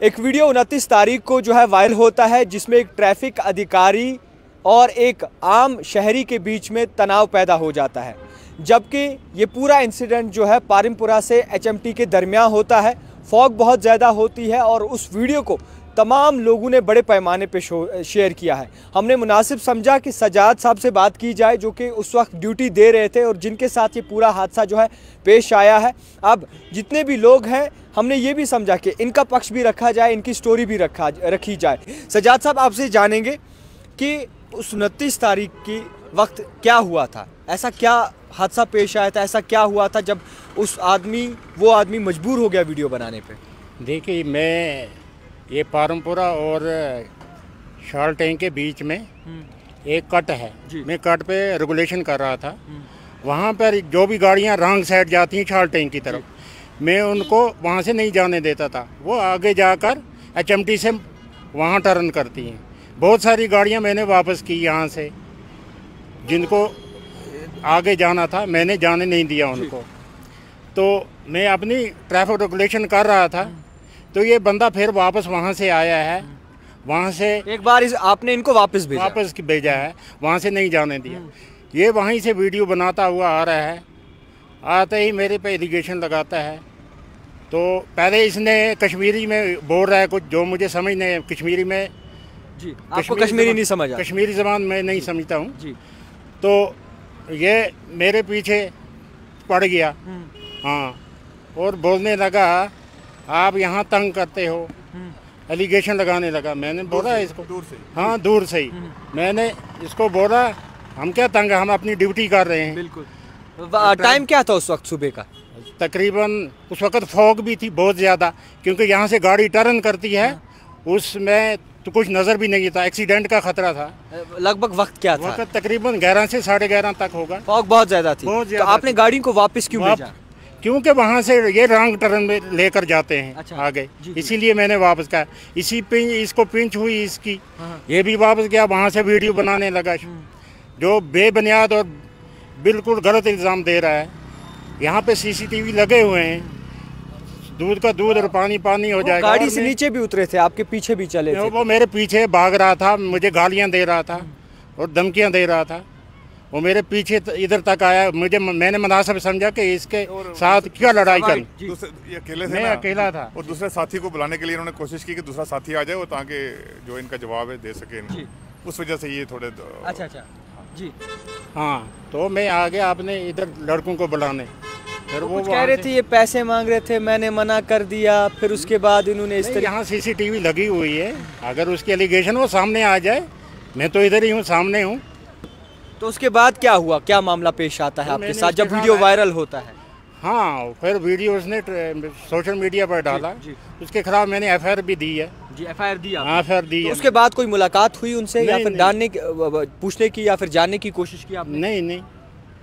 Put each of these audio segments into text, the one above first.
एक वीडियो 29 तारीख को जो है वायरल होता है, जिसमें एक ट्रैफिक अधिकारी और एक आम शहरी के बीच में तनाव पैदा हो जाता है। जबकि ये पूरा इंसिडेंट जो है पारिमपुरा से HMT के दरमियान होता है। फॉग बहुत ज़्यादा होती है और उस वीडियो को तमाम लोगों ने बड़े पैमाने पे शेयर किया है। हमने मुनासिब समझा कि सजाद साहब से बात की जाए, जो कि उस वक्त ड्यूटी दे रहे थे और जिनके साथ ये पूरा हादसा जो है पेश आया है। अब जितने भी लोग हैं, हमने ये भी समझा कि इनका पक्ष भी रखा जाए, इनकी स्टोरी भी रखी जाए। सजाद साहब, आपसे जानेंगे कि उस 29 तारीख की वक्त क्या हुआ था, ऐसा क्या हादसा पेश आया था, ऐसा क्या हुआ था जब वो आदमी मजबूर हो गया वीडियो बनाने पे? देखिए, मैं ये पारमपुरा और शाल टैंक के बीच में एक कट है, मैं कट पे रेगुलेशन कर रहा था। वहाँ पर जो भी गाड़ियाँ रॉन्ग साइड जाती हैं शाल टैंक की तरफ, मैं उनको वहाँ से नहीं जाने देता था। वो आगे जाकर HMT से वहाँ टर्न करती हैं। बहुत सारी गाड़ियाँ मैंने वापस की यहाँ से, जिनको आगे जाना था मैंने जाने नहीं दिया उनको। तो मैं अपनी ट्रैफिक रेगुलेशन कर रहा था, तो ये बंदा फिर वापस वहाँ से आया है। वहाँ से एक बार आपने इनको वापस भेजा है, वहाँ से नहीं जाने दिया। ये वहीं से वीडियो बनाता हुआ आ रहा है। आते ही मेरे पे एलिगेशन लगाता है। तो पहले इसने कश्मीरी में बोल रहा है कुछ, जो मुझे समझ नहीं, कश्मीरी में जी, आपको कश्मीरी नहीं समझ? कश्मीरी ज़बान मैं नहीं समझता हूँ जी। तो ये मेरे पीछे पड़ गया, हाँ, और बोलने लगा आप यहाँ तंग करते हो, एलिगेशन लगाने लगा। मैंने बोला इसको दूर से, हाँ दूर से ही मैंने इसको बोला हम क्या तंग, हम अपनी ड्यूटी कर रहे हैं। बिल्कुल। टाइम क्या था उस वक्त सुबह का? तकरीबन उस वक्त फॉग भी थी बहुत ज़्यादा, क्योंकि यहाँ से गाड़ी टर्न करती है, उसमें तो कुछ नज़र भी नहीं था। एक्सीडेंट का खतरा था। लगभग वक्त क्या था? वक्त तकरीबन 11 से 11:30 तक होगा। फॉग बहुत ज़्यादा थी। बहुत तो आपने गाड़ी को वापस क्यों भेजा? क्योंकि वहाँ से ये रॉन्ग टर्न में लेकर जाते हैं। अच्छा, आगे, इसीलिए मैंने वापस कहा। इसको पिंच हुई इसकी, ये भी वापस गया, वहाँ से वीडियो बनाने लगा, जो बेबुनियाद और बिल्कुल गलत इल्ज़ाम दे रहा है। यहाँ पे CCTV लगे हुए हैं, दूध का दूध और पानी पानी हो जाएगा। गाड़ी से नीचे भी उतरे थे, आपके पीछे भी चले थे? वो मेरे पीछे भाग रहा था, मुझे गालियाँ दे रहा था और धमकियाँ दे रहा था। वो मेरे पीछे इधर तक आया, मैंने मुनासिब समझा कि इसके साथ क्या लड़ाई कर। ये अकेले थे, मैं अकेला था और दूसरे साथी को बुलाने के लिए इन्होंने कोशिश की कि दूसरा साथी आ जाए वो, ताकि जो इनका जवाब है दे सके इनको। उस वजह से ये थोड़े अच्छा जी, हाँ। तो मैं आ गया अपने इधर लड़कों को बुलाने, फिर वो कह रहे थे ये पैसे मांग रहे थे, मैंने मना कर दिया। फिर उसके बाद इन्होंने इस तरह, यहाँ CCTV लगी हुई है, अगर उसकी एलिगेशन वो सामने आ जाए, मैं तो इधर ही हूँ, सामने हूँ। तो उसके बाद क्या हुआ, क्या मामला पेश आता है आपके साथ जब वीडियो वायरल होता है? हाँ, फिर वीडियो उसने सोशल मीडिया पर डाला, उसके खिलाफ मैंने FIR भी दी है। जी, FIR दी? हाँ, FIR दी है। उसके बाद कोई मुलाकात हुई उनसे, या फिर पूछने की या फिर जानने की कोशिश की आपने? नहीं,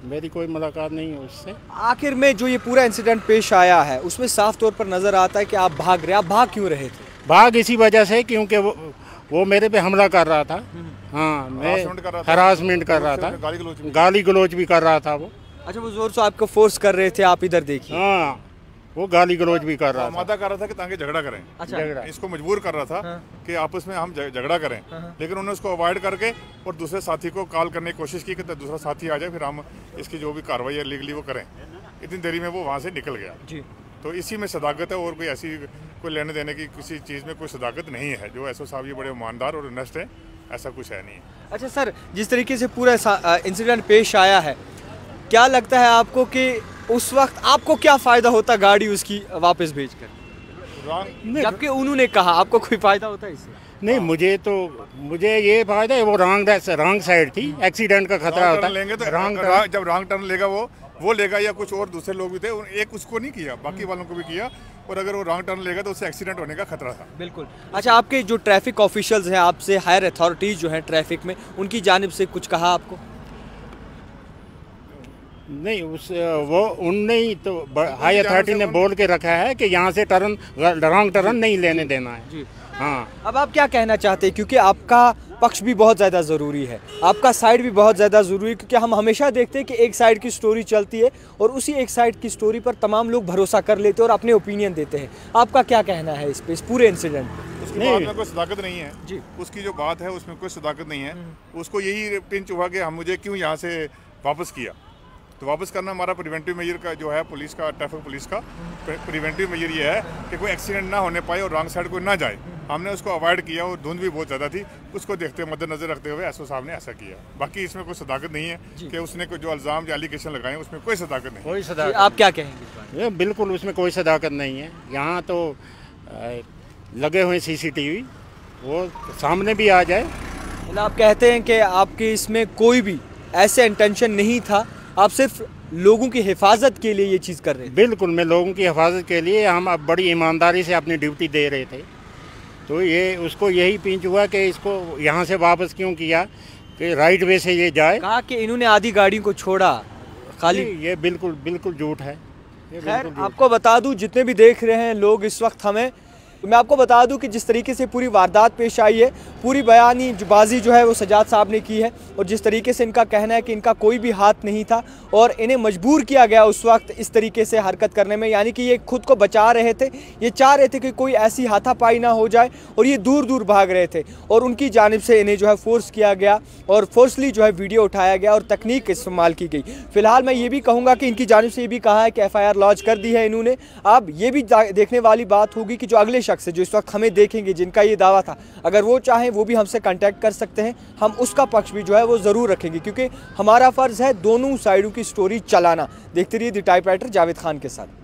मेरी कोई मुलाकात नहीं है उससे। आखिर में जो ये पूरा इंसिडेंट पेश आया है, उसमें साफ तौर पर नजर आता है कि आप भाग रहे। आप भाग क्यों रहे थे? भाग इसी वजह से क्योंकि वो मेरे पे हमला कर रहा था। हाँ, मैं हरासमेंट कर रहा था, गाली गलौज भी कर रहा था वो। अच्छा, वो जोर से आपको फोर्स कर रहे थे, आप इधर देखिए। हाँ, वो गाली गलौज भी कर रहा था, मादा कर रहा था कि ताकि झगड़ा करें। अच्छा, इसको मजबूर कर रहा था कि आपस में हम झगड़ा करें। लेकिन उन्होंने उसको अवॉइड करके और दूसरे साथी को कॉल करने की कोशिश की कि दूसरा साथी आ जाए, फिर हम इसकी जो भी कार्रवाई है लीगली वो करें। इतनी देरी में वो वहाँ से निकल गया जी। तो इसी में सदाकत है, और कोई ऐसी कोई लेने देने की किसी चीज़ में कोई सदाकत नहीं है। जो SO साहब ये बड़े ईमानदार और ऑनेस्ट है, ऐसा कुछ है नहीं। अच्छा सर, जिस तरीके से पूरा इंसिडेंट पेश आया है, क्या लगता है आपको कि उस वक्त आपको क्या फ़ायदा होता गाड़ी उसकी वापस भेजकर, जबकि उन्होंने कहा? आपको कोई फ़ायदा होता है इससे? नहीं, मुझे ये फ़ायदा है, वो रॉन्ग साइड थी, एक्सीडेंट का खतरा होता है। लेंगे तो जब रॉन्ग टर्न लेगा वो लेगा, या कुछ और दूसरे लोग भी थे, एक उसको नहीं किया, बाकी वालों को भी किया। और अगर वो रॉन्ग टर्न लेगा तो उससे एक्सीडेंट होने का खतरा था। बिल्कुल। अच्छा, आपके जो ट्रैफिक ऑफिशियल्स हैं, आपसे हायर अथॉरिटीज़ जो हैं ट्रैफिक में, उनकी जानिब से कुछ कहा आपको? नहीं, उनने ही तो हाई अथॉरिटी ने बोल के रखा है कि यहाँ से रॉन्ग टर्न नहीं लेने देना है जी। हाँ। अब आप क्या कहना चाहते हैं, क्योंकि आपका पक्ष भी बहुत ज़्यादा ज़रूरी है, आपका साइड भी बहुत ज़्यादा ज़रूरी है, क्योंकि हम हमेशा देखते हैं कि एक साइड की स्टोरी चलती है और उसी एक साइड की स्टोरी पर तमाम लोग भरोसा कर लेते हैं और अपने ओपिनियन देते हैं। आपका क्या कहना है इस पे, इस पूरे इंसिडेंट पे? उसकी बात में कोई सदाकत नहीं है जी, उसकी जो बात है उसमें कोई सदाकत नहीं है। उसको यही पिंच हुआ कि हम मुझे क्यों यहाँ से वापस किया, तो वापस करना हमारा प्रिवेंटिव मेजर का जो है पुलिस का, ट्रैफिक पुलिस का प्रिवेंटिव मेजर ये है कि कोई एक्सीडेंट ना होने पाए और रॉन्ग साइड कोई ना जाए। हमने उसको अवॉइड किया और धुंध भी बहुत ज़्यादा थी, उसको देखते मद्देनजर रखते हुए एसओ साहब ने ऐसा किया। बाकी इसमें कोई सदाकत नहीं है कि उसने कोई जो इल्ज़ाम या एलिगेशन लगाए उसमें कोई सदाकत नहीं। कोई सदाकत, आप क्या कहेंगे? ये बिल्कुल उसमें कोई सदाकत नहीं है। यहाँ तो लगे हुए सीसीटीवी, वो सामने भी आ जाए। आप कहते हैं कि आपके इसमें कोई भी ऐसे इंटेंशन नहीं था, आप सिर्फ लोगों की हिफाजत के लिए ये चीज़ कर रहे थे? बिल्कुल, मैं लोगों की हिफाजत के लिए, हम अब बड़ी ईमानदारी से अपनी ड्यूटी दे रहे थे। तो ये उसको यही पिंच हुआ कि इसको यहाँ से वापस क्यों किया, कि राइट वे से ये जाए। कहा कि इन्होंने आधी गाड़ी को छोड़ा खाली। ये बिल्कुल बिल्कुल झूठ है। खैर, आपको बता दूं, जितने भी देख रहे हैं लोग इस वक्त हमें, मैं आपको बता दूं कि जिस तरीके से पूरी वारदात पेश आई है, पूरी बयानी बाजी जो है वो सजाद साहब ने की है, और जिस तरीके से इनका कहना है कि इनका कोई भी हाथ नहीं था और इन्हें मजबूर किया गया उस वक्त इस तरीके से हरकत करने में, यानी कि ये खुद को बचा रहे थे, ये चाह रहे थे कि कोई ऐसी हाथापाई ना हो जाए और ये दूर दूर भाग रहे थे, और उनकी जानिब से इन्हें जो है फोर्स किया गया और फोर्सली जो है वीडियो उठाया गया और तकनीक इस्तेमाल की गई। फिलहाल मैं ये भी कहूँगा कि इनकी जानिब से ये भी कहा है कि FIR लॉन्च कर दी है इन्होंने। अब ये भी देखने वाली बात होगी कि जो अगले शख्स है जो इस वक्त हमें देखेंगे, जिनका ये दावा था, अगर वो चाहें वो भी हमसे कांटेक्ट कर सकते हैं, हम उसका पक्ष भी जो है वो ज़रूर रखेंगे, क्योंकि हमारा फ़र्ज़ है दोनों साइडों की स्टोरी चलाना। देखते रहिए द टाइपराइटर जावेद खान के साथ।